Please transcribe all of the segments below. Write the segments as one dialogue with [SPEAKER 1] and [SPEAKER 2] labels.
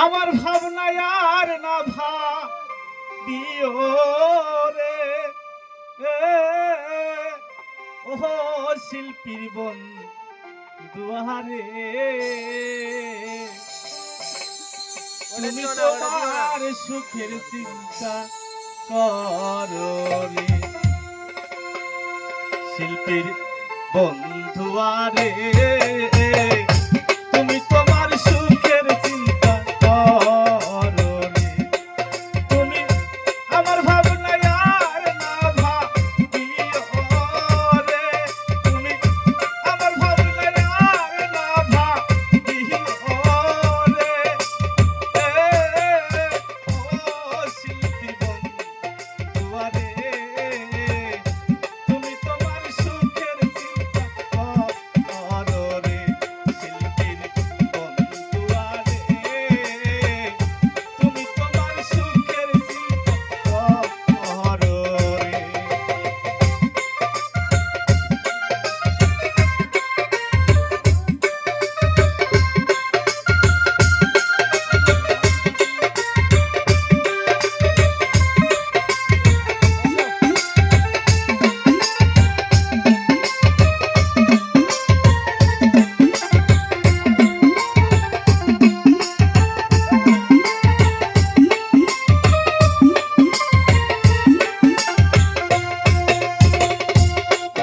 [SPEAKER 1] আমার ভাবনায় আর না ভাবিও রে ও শিল্পীর বন্ধুয়ারে তুমি তোমার সুখের চিন্তা করো রে শিল্পীর বন্ধুয়ারে তুমি তোমার সুখের চিন্তা করো রে তুমি আমার ভাবনায় আর না ভাবিও রে তুমি আমার ভাবনায় আর না ভাবিও রে ও শিল্পী বন্ধুয়ারে তুমি তোমার সুখের চিন্তা করো রে শিল্পীর বন্ধুয়ারে তুমি তোমার সুখের চিন্তা করো রে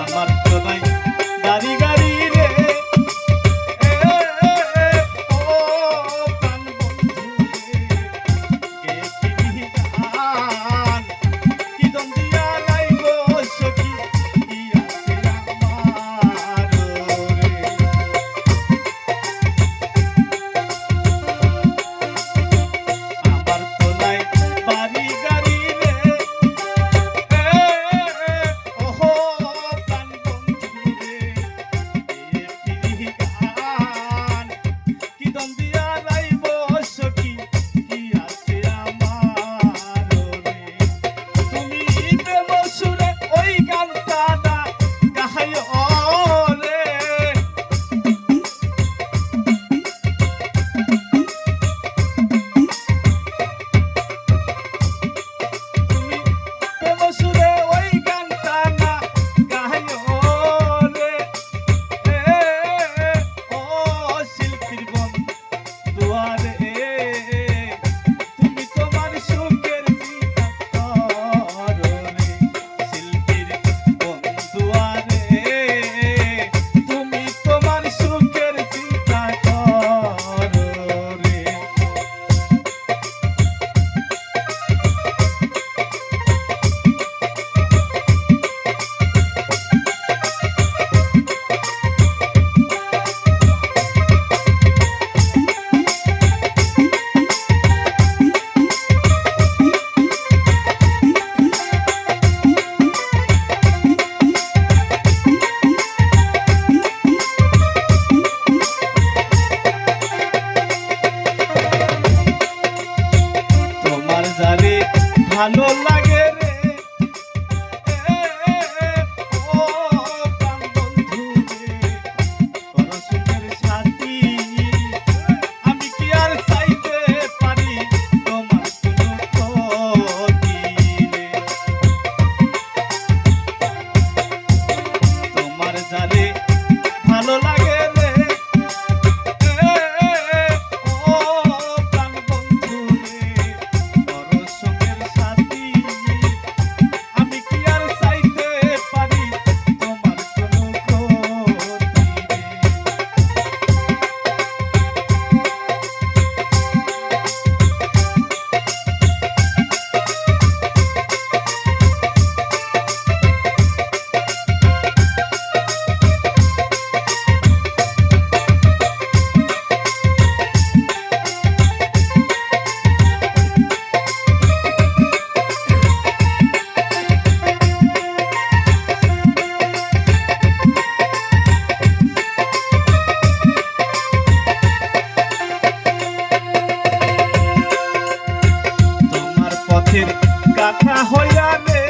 [SPEAKER 1] আমার তো নাই গাড়ি গাড়ি রে ও প্রাণ বন্ধু রে কে কি গান কি দম দিয়া লাইব সখী কি আছে আমার রে আমার তো নাই বাড়ি গাড়ি রে ওহো প্রাণ বন্ধু রে কি গান কি দম দিয়া লাইব সখী কি আছে আমার রে তুমি প্রেম সুরে ওই গানটা না গাহাইও রে তুমি প্রেম সুরে ওই গানটা না গাহাইও রে ও শিল্পীর বন্ধুয়ারে তুমি তোমার সুখের চিন্তা করো রে শিল্পীর বন্ধুয়ারে তুমি তোমার সুখের চিন্তা করো রে তোমার যারে ভালো লাগে রে ও প্রাণ বন্ধু রে করো সুখের সাথী আমি কি আর চাইতে পারি তোমার কোনো ক্ষতি রে তোমার যারে ভালো লাগে রে ও প্রাণ বন্ধু রে করো সুখের সাথী আমি কি আর চাইতে পারি তোমার কোনো ক্ষতি রে তোমার পথের কাঁথা হইয়া রে